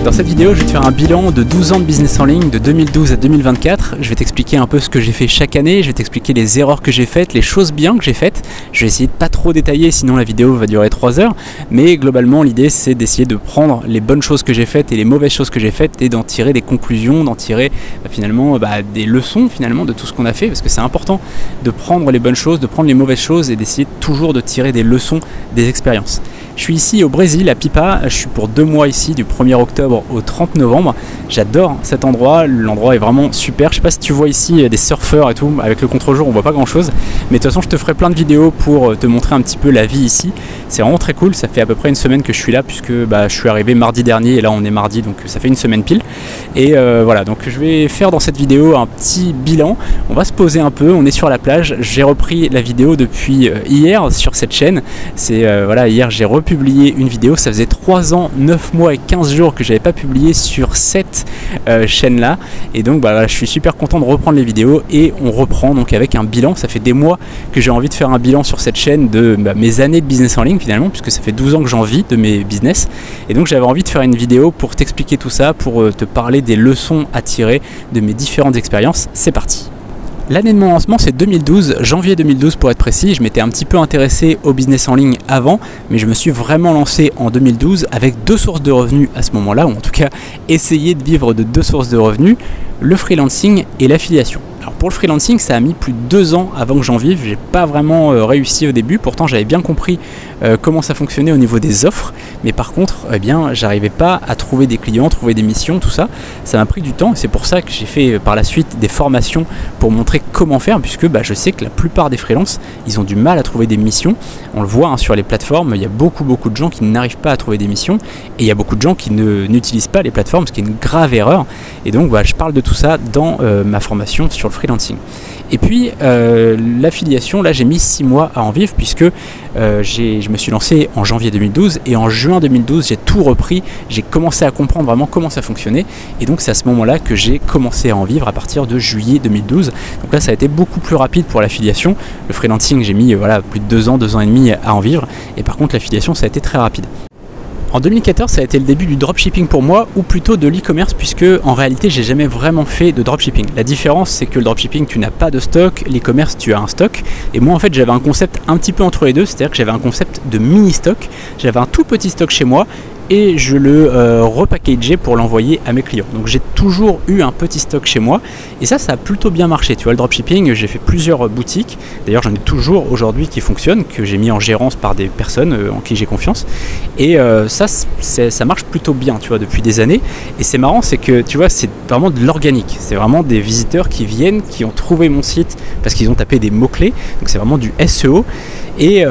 Dans cette vidéo, je vais te faire un bilan de 12 ans de business en ligne, de 2012 à 2024. Je vais t'expliquer un peu ce que j'ai fait chaque année, je vais t'expliquer les erreurs que j'ai faites, les choses bien que j'ai faites. Je vais essayer de pas trop détailler, sinon la vidéo va durer 3 heures. Mais globalement, l'idée, c'est d'essayer de prendre les bonnes choses que j'ai faites et les mauvaises choses que j'ai faites et d'en tirer des conclusions, d'en tirer finalement des leçons finalement de tout ce qu'on a fait, parce que c'est important de prendre les bonnes choses, de prendre les mauvaises choses et d'essayer toujours de tirer des leçons des expériences. Je suis ici au Brésil, à Pipa, je suis pour 2 mois ici, du 1er octobre au 30 novembre. J'adore cet endroit, l'endroit est vraiment super. Je sais pas si tu vois ici des surfeurs et tout, avec le contre-jour on voit pas grand chose. Mais de toute façon je te ferai plein de vidéos pour te montrer un petit peu la vie ici. C'est vraiment très cool, ça fait à peu près une semaine que je suis là, puisque je suis arrivé mardi dernier et là on est mardi, donc ça fait une semaine pile. Et voilà, donc je vais faire dans cette vidéo un petit bilan. On va se poser un peu, on est sur la plage. J'ai repris la vidéo depuis hier sur cette chaîne. Voilà, hier j'ai republié une vidéo, ça faisait 3 ans, 9 mois et 15 jours que j'avais pas publié sur cette chaîne là, et donc voilà, je suis super content de reprendre les vidéos et on reprend donc avec un bilan. Ça fait des mois que j'ai envie de faire un bilan sur cette chaîne de mes années de business en ligne finalement, puisque ça fait 12 ans que j'en vis de mes business, et donc j'avais envie de faire une vidéo pour t'expliquer tout ça, pour te parler des leçons à tirer de mes différentes expériences. C'est parti. L'année de mon lancement, c'est 2012, janvier 2012 pour être précis. Je m'étais un petit peu intéressé au business en ligne avant, mais je me suis vraiment lancé en 2012 avec 2 sources de revenus à ce moment-là, ou en tout cas essayer de vivre de 2 sources de revenus, le freelancing et l'affiliation. Alors pour le freelancing, ça a mis plus de 2 ans avant que j'en vive. J'ai pas vraiment réussi au début, pourtant j'avais bien compris comment ça fonctionnait au niveau des offres, mais par contre, j'arrivais pas à trouver des clients, trouver des missions, tout ça. Ça m'a pris du temps et c'est pour ça que j'ai fait par la suite des formations pour montrer comment faire, puisque je sais que la plupart des freelances, ils ont du mal à trouver des missions. On le voit sur les plateformes, il y a beaucoup de gens qui n'arrivent pas à trouver des missions, et il y a beaucoup de gens qui n'utilisent pas les plateformes, ce qui est une grave erreur. Et donc je parle de tout ça dans ma formation sur le freelancing. Et puis l'affiliation, là j'ai mis 6 mois à en vivre, puisque je me suis lancé en janvier 2012 et en juin 2012 j'ai tout repris, j'ai commencé à comprendre vraiment comment ça fonctionnait, et donc c'est à ce moment là que j'ai commencé à en vivre à partir de juillet 2012. Donc là ça a été beaucoup plus rapide pour l'affiliation. Le freelancing j'ai mis plus de 2 ans et demi à en vivre, et par contre l'affiliation ça a été très rapide. En 2014, ça a été le début du dropshipping pour moi, ou plutôt de l'e-commerce, puisque en réalité, j'ai jamais vraiment fait de dropshipping. La différence, c'est que le dropshipping, tu n'as pas de stock, l'e-commerce, tu as un stock. Et moi, en fait, j'avais un concept un petit peu entre les deux, c'est-à-dire que j'avais un concept de mini-stock. J'avais un tout petit stock chez moi, et je le repackageais pour l'envoyer à mes clients. Donc j'ai toujours eu un petit stock chez moi, et ça a plutôt bien marché. Tu vois, le dropshipping, j'ai fait plusieurs boutiques, d'ailleurs j'en ai toujours aujourd'hui qui fonctionnent, que j'ai mis en gérance par des personnes en qui j'ai confiance, et ça marche plutôt bien, tu vois, depuis des années. Et c'est marrant, c'est que tu vois, c'est vraiment de l'organique, c'est vraiment des visiteurs qui viennent, qui ont trouvé mon site parce qu'ils ont tapé des mots-clés, donc c'est vraiment du SEO. Et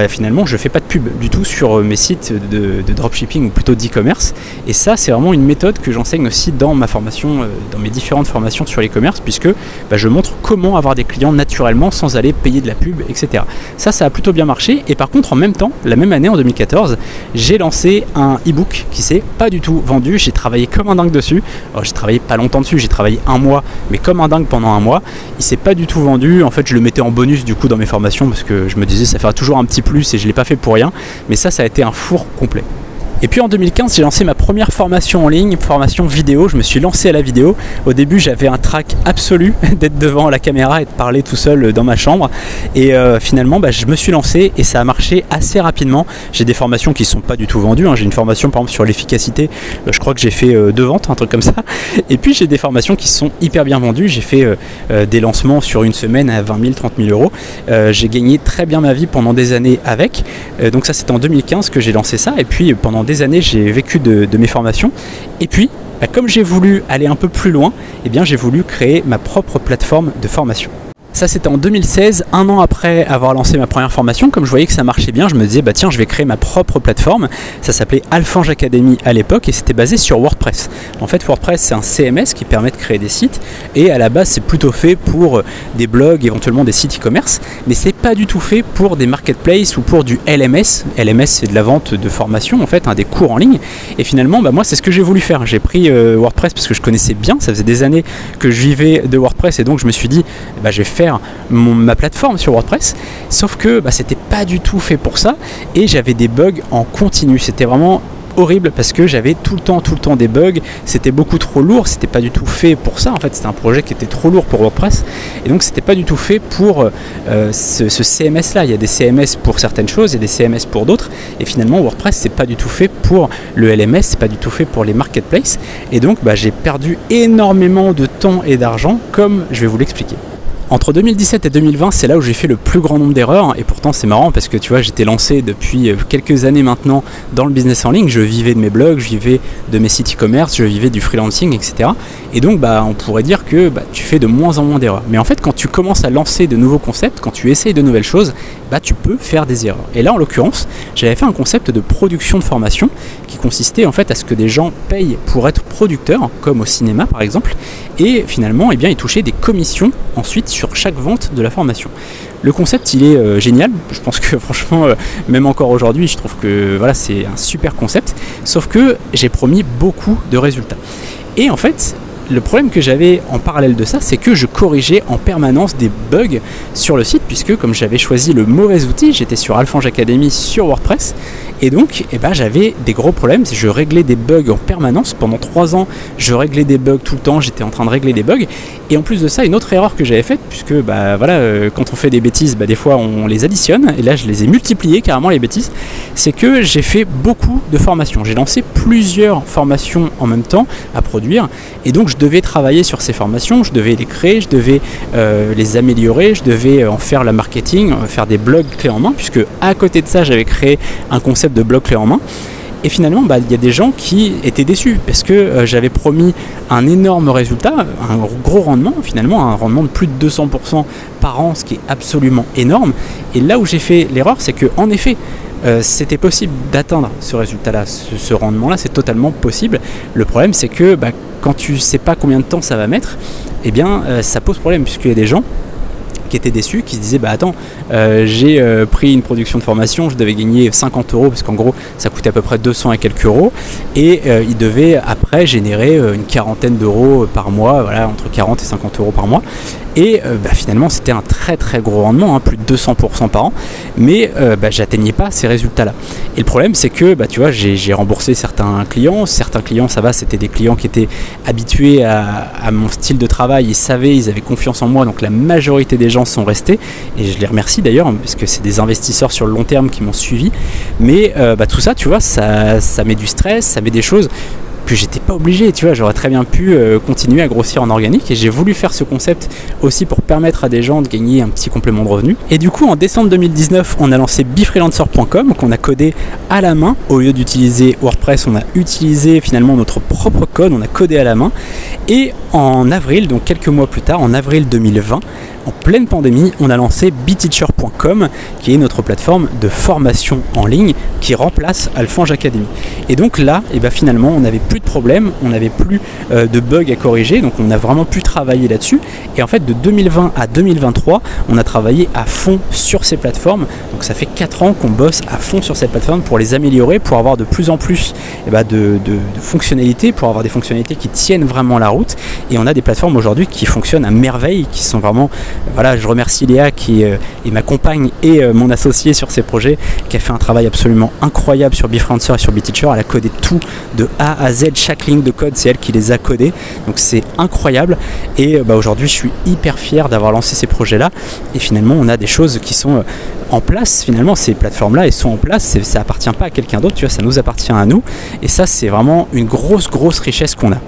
finalement je fais pas de pub du tout sur mes sites de dropshipping, ou plutôt d'e-commerce, et ça c'est vraiment une méthode que j'enseigne aussi dans ma formation, dans mes différentes formations sur l'e-commerce, puisque je montre comment avoir des clients naturellement sans aller payer de la pub, etc. Ça a plutôt bien marché. Et par contre en même temps, la même année en 2014, j'ai lancé un e-book qui s'est pas du tout vendu. J'ai travaillé comme un dingue dessus. Alors j'ai travaillé pas longtemps dessus, j'ai travaillé 1 mois, mais comme un dingue pendant 1 mois. Il s'est pas du tout vendu. En fait je le mettais en bonus du coup dans mes formations, parce que je me disais ça fera toujours un petit plus, et je l'ai pas fait pour rien. Mais ça a été un four complet. Et puis en 2015, j'ai lancé ma première formation en ligne, formation vidéo. Je me suis lancé à la vidéo. Au début, j'avais un trac absolu d'être devant la caméra et de parler tout seul dans ma chambre. Et finalement, je me suis lancé et ça a marché assez rapidement. J'ai des formations qui ne sont pas du tout vendues. J'ai une formation par exemple sur l'efficacité. Je crois que j'ai fait 2 ventes, un truc comme ça. Et puis j'ai des formations qui sont hyper bien vendues. J'ai fait des lancements sur une semaine à 20 000, 30 000 euros. J'ai gagné très bien ma vie pendant des années avec. Donc ça, c'était en 2015 que j'ai lancé ça. Et puis pendant des années j'ai vécu de mes formations, et puis comme j'ai voulu aller un peu plus loin, j'ai voulu créer ma propre plateforme de formation. Ça c'était en 2016, 1 an après avoir lancé ma première formation. Comme je voyais que ça marchait bien, je me disais tiens, je vais créer ma propre plateforme. Ça s'appelait Alfange Academy à l'époque et c'était basé sur WordPress. En fait WordPress c'est un CMS qui permet de créer des sites, et à la base c'est plutôt fait pour des blogs, éventuellement des sites e-commerce, mais c'est pas du tout fait pour des marketplaces ou pour du LMS. LMS c'est de la vente de formation en fait, des cours en ligne. Et finalement moi c'est ce que j'ai voulu faire. J'ai pris WordPress parce que je connaissais bien, ça faisait des années que je vivais de WordPress, et donc je me suis dit je vais faire ma plateforme sur WordPress, sauf que c'était pas du tout fait pour ça, et j'avais des bugs en continu. C'était vraiment horrible parce que j'avais tout le temps des bugs, c'était beaucoup trop lourd, c'était pas du tout fait pour ça, en fait c'était un projet qui était trop lourd pour WordPress et donc c'était pas du tout fait pour ce CMS là. Il y a des CMS pour certaines choses et des CMS pour d'autres, et finalement WordPress c'est pas du tout fait pour le LMS, c'est pas du tout fait pour les marketplaces, et donc j'ai perdu énormément de temps et d'argent, comme je vais vous l'expliquer. Entre 2017 et 2020, c'est là où j'ai fait le plus grand nombre d'erreurs, et pourtant c'est marrant parce que tu vois, j'étais lancé depuis quelques années maintenant dans le business en ligne, je vivais de mes blogs, je vivais de mes sites e-commerce, je vivais du freelancing, etc. Et donc on pourrait dire que tu fais de moins en moins d'erreurs. Mais en fait, quand tu commences à lancer de nouveaux concepts, quand tu essayes de nouvelles choses, tu peux faire des erreurs. Et là, en l'occurrence, j'avais fait un concept de production de formation qui consistait en fait à ce que des gens payent pour être producteurs, comme au cinéma par exemple, et finalement, ils touchaient des commissions ensuite sur chaque vente de la formation. Le concept, il est génial. Je pense que franchement, même encore aujourd'hui, je trouve que voilà, c'est un super concept. Sauf que j'ai promis beaucoup de résultats. Et en fait, le problème que j'avais en parallèle de ça, c'est que je corrigeais en permanence des bugs sur le site, puisque comme j'avais choisi le mauvais outil, j'étais sur Alphonse Academy sur WordPress, et donc j'avais des gros problèmes. Je réglais des bugs en permanence. Pendant 3 ans, je réglais des bugs tout le temps, j'étais en train de régler des bugs. Et en plus de ça, une autre erreur que j'avais faite, puisque quand on fait des bêtises, des fois on les additionne, et là je les ai multipliées carrément les bêtises, c'est que j'ai fait beaucoup de formations. J'ai lancé plusieurs formations en même temps à produire, et donc je devais travailler sur ces formations, je devais les créer, je devais les améliorer, je devais en faire la marketing, faire des blogs clés en main, puisque à côté de ça, j'avais créé un concept de blog clé en main. Et finalement, il y a des gens qui étaient déçus parce que j'avais promis un énorme résultat, un gros rendement, finalement un rendement de plus de 200% par an, ce qui est absolument énorme. Et là où j'ai fait l'erreur, c'est que en effet, c'était possible d'atteindre ce résultat-là, ce rendement-là, c'est totalement possible. Le problème, c'est que quand tu sais pas combien de temps ça va mettre, ça pose problème, puisqu'il y a des gens qui étaient déçus, qui se disaient attends, j'ai pris une production de formation, je devais gagner 50 euros parce qu'en gros ça coûtait à peu près 200 et quelques euros, et il devait après générer une quarantaine d'euros par mois, voilà, entre 40 et 50 euros par mois, et finalement c'était un très très gros rendement, plus de 200% par an, mais j'atteignais pas ces résultats là. Et le problème, c'est que tu vois, j'ai remboursé certains clients ça va, c'était des clients qui étaient habitués à mon style de travail, ils avaient confiance en moi, donc la majorité des gens sont restés, et je les remercie d'ailleurs parce que c'est des investisseurs sur le long terme qui m'ont suivi. Mais tout ça, tu vois, ça met du stress, ça met des choses que j'étais pas obligé, tu vois, j'aurais très bien pu continuer à grossir en organique, et j'ai voulu faire ce concept aussi pour permettre à des gens de gagner un petit complément de revenu. Et du coup, en décembre 2019, on a lancé befreelancer.com qu'on a codé à la main. Au lieu d'utiliser WordPress, on a utilisé finalement notre propre code, on a codé à la main. Et en avril, donc quelques mois plus tard, en avril 2020, en pleine pandémie, on a lancé beteacher.com, qui est notre plateforme de formation en ligne qui remplace Alphonse Academy. Et donc là, finalement, on n'avait plus de problème, on n'avait plus de bugs à corriger, donc on a vraiment pu travailler là-dessus. Et en fait, de 2020 à 2023, on a travaillé à fond sur ces plateformes. Donc ça fait 4 ans qu'on bosse à fond sur ces plateformes pour les améliorer, pour avoir de plus en plus de fonctionnalités, pour avoir des fonctionnalités qui tiennent vraiment la route. Et on a des plateformes aujourd'hui qui fonctionnent à merveille, qui sont vraiment... Voilà, je remercie Léa qui est ma compagne et mon associé sur ces projets, qui a fait un travail absolument incroyable sur Befreelancer et sur Beteacher. Elle a codé tout de A à Z, chaque ligne de code, c'est elle qui les a codés. Donc c'est incroyable. Et aujourd'hui, je suis hyper fier d'avoir lancé ces projets-là. Et finalement, on a des choses qui sont en place. Finalement, ces plateformes-là, elles sont en place. Ça appartient pas à quelqu'un d'autre, tu vois, ça nous appartient à nous. Et ça, c'est vraiment une grosse richesse qu'on a.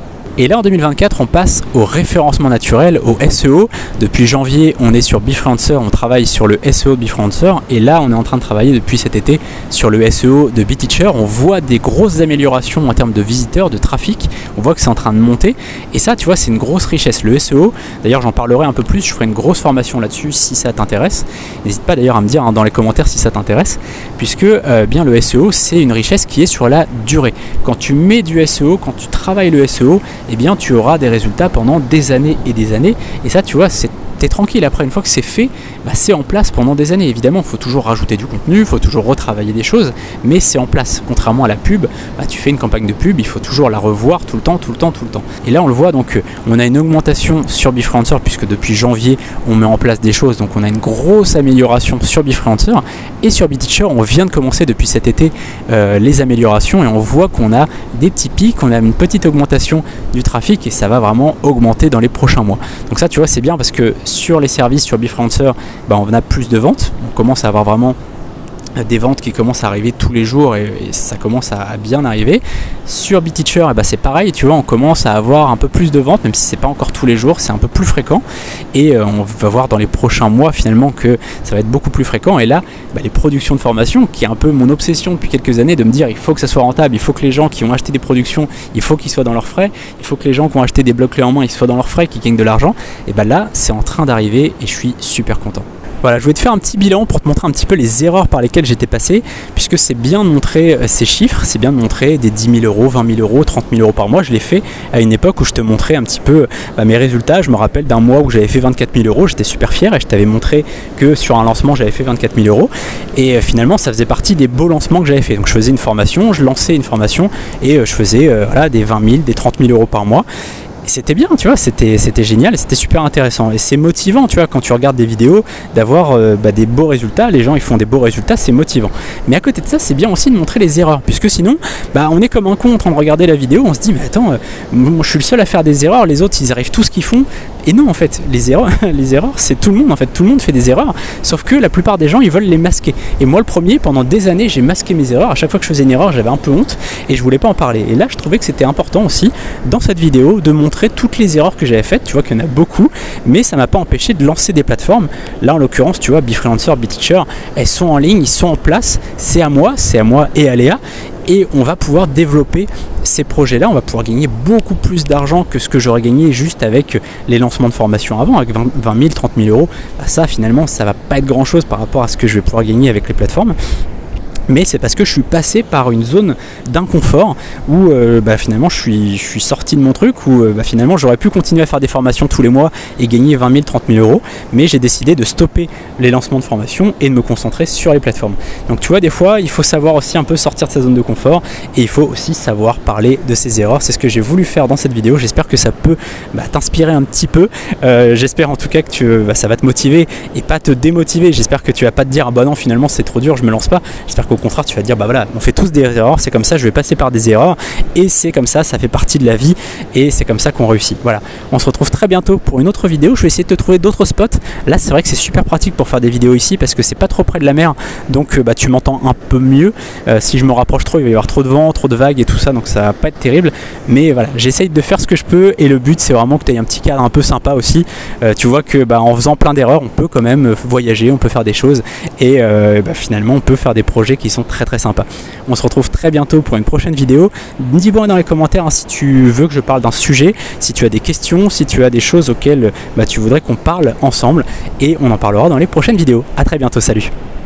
Et là, en 2024, on passe au référencement naturel, au SEO. Depuis janvier, on est sur Befreelancer, on travaille sur le SEO de Befreelancer. Et là, on est en train de travailler depuis cet été sur le SEO de Beteacher. On voit des grosses améliorations en termes de visiteurs, de trafic. On voit que c'est en train de monter. Et ça, tu vois, c'est une grosse richesse. Le SEO, d'ailleurs, j'en parlerai un peu plus. Je ferai une grosse formation là-dessus si ça t'intéresse. N'hésite pas d'ailleurs à me dire dans les commentaires si ça t'intéresse. Puisque bien le SEO, c'est une richesse qui est sur la durée. Quand tu mets du SEO, quand tu travailles le SEO, tu auras des résultats pendant des années et des années. Et ça, tu vois, c'est t'es tranquille. Après, une fois que c'est fait, bah, c'est en place pendant des années. Évidemment, il faut toujours rajouter du contenu, il faut toujours retravailler des choses, mais c'est en place. Contrairement à la pub, bah, tu fais une campagne de pub, il faut toujours la revoir tout le temps. Et là, on le voit, donc on a une augmentation sur Befreelancer, puisque depuis janvier, on met en place des choses. Donc on a une grosse amélioration sur Befreelancer, et sur BeTeacher, on vient de commencer depuis cet été les améliorations, et on voit qu'on a des petits pics, on a une petite augmentation du trafic, et ça va vraiment augmenter dans les prochains mois. Donc ça, tu vois, c'est bien parce que sur les services, sur Befreelancer, bah, on a plus de ventes, on commence à avoir vraiment des ventes qui commencent à arriver tous les jours, et ça commence à bien arriver. Sur BeTeacher, bah c'est pareil, tu vois, on commence à avoir un peu plus de ventes, même si c'est pas encore tous les jours, c'est un peu plus fréquent, et on va voir dans les prochains mois finalement que ça va être beaucoup plus fréquent. Et là, bah, les productions de formation, qui est un peu mon obsession depuis quelques années, de me dire il faut que ça soit rentable, il faut que les gens qui ont acheté des productions, il faut qu'ils soient dans leurs frais, il faut que les gens qui ont acheté des blocs clés en main, ils soient dans leurs frais, qu'ils gagnent de l'argent, et bah là c'est en train d'arriver, et je suis super content. Voilà, je voulais te faire un petit bilan pour te montrer un petit peu les erreurs par lesquelles j'étais passé, puisque c'est bien de montrer ces chiffres, c'est bien de montrer des 10 000 euros, 20 000 euros, 30 000 euros par mois. Je l'ai fait à une époque où je te montrais un petit peu mes résultats. Je me rappelle d'un mois où j'avais fait 24 000 euros, j'étais super fier, et je t'avais montré que sur un lancement j'avais fait 24 000 euros, et finalement ça faisait partie des beaux lancements que j'avais fait. Donc je faisais une formation, je lançais une formation, et je faisais voilà, des 20 000, des 30 000 euros par mois. C'était bien, tu vois, c'était génial, et c'était super intéressant, et c'est motivant, tu vois, quand tu regardes des vidéos, d'avoir des beaux résultats. Les gens ils font des beaux résultats, c'est motivant. Mais à côté de ça, c'est bien aussi de montrer les erreurs, puisque sinon bah, on est comme un con en train de regarder la vidéo, on se dit mais attends, moi, je suis le seul à faire des erreurs, les autres ils arrivent tout ce qu'ils font. Et non, en fait, les erreurs c'est tout le monde, en fait, tout le monde fait des erreurs, sauf que la plupart des gens ils veulent les masquer. Et moi le premier, pendant des années j'ai masqué mes erreurs. À chaque fois que je faisais une erreur, j'avais un peu honte et je voulais pas en parler. Et là je trouvais que c'était important aussi dans cette vidéo de montrer toutes les erreurs que j'avais faites. Tu vois qu'il y en a beaucoup, mais ça m'a pas empêché de lancer des plateformes. Là en l'occurrence, tu vois, Befreelancer, BeTeacher, elles sont en ligne, ils sont en place, c'est à moi et à Léa, et on va pouvoir développer ces projets-là. On va pouvoir gagner beaucoup plus d'argent que ce que j'aurais gagné juste avec les lancements de formation avant, avec 20 000, 30 000 euros. Bah ça finalement ça va pas être grand chose par rapport à ce que je vais pouvoir gagner avec les plateformes. Mais c'est parce que je suis passé par une zone d'inconfort où finalement je suis sorti de mon truc, où finalement j'aurais pu continuer à faire des formations tous les mois et gagner 20 000, 30 000 euros, mais j'ai décidé de stopper les lancements de formation et de me concentrer sur les plateformes. Donc tu vois, des fois il faut savoir aussi un peu sortir de sa zone de confort, et il faut aussi savoir parler de ses erreurs. C'est ce que j'ai voulu faire dans cette vidéo. J'espère que ça peut t'inspirer un petit peu. J'espère en tout cas que ça va te motiver et pas te démotiver. J'espère que tu vas pas te dire ah bah non finalement c'est trop dur, je me lance pas. J'espère qu'au contraire tu vas te dire bah voilà, on fait tous des erreurs, c'est comme ça, je vais passer par des erreurs, et c'est comme ça fait partie de la vie, et c'est comme ça qu'on réussit. Voilà, on se retrouve très bientôt pour une autre vidéo. Je vais essayer de te trouver d'autres spots. Là c'est vrai que c'est super pratique pour faire des vidéos ici parce que c'est pas trop près de la mer, donc tu m'entends un peu mieux. Si je me rapproche trop, il va y avoir trop de vent, trop de vagues et tout ça, donc ça va pas être terrible. Mais voilà, j'essaye de faire ce que je peux, et le but c'est vraiment que tu aies un petit cadre un peu sympa aussi. Tu vois que en faisant plein d'erreurs, on peut quand même voyager, on peut faire des choses, et finalement on peut faire des projets qui sont très très sympa. On se retrouve très bientôt pour une prochaine vidéo. Dis-moi dans les commentaires si tu veux que je parle d'un sujet, si tu as des questions, si tu as des choses auxquelles tu voudrais qu'on parle ensemble, et on en parlera dans les prochaines vidéos. A très bientôt, salut.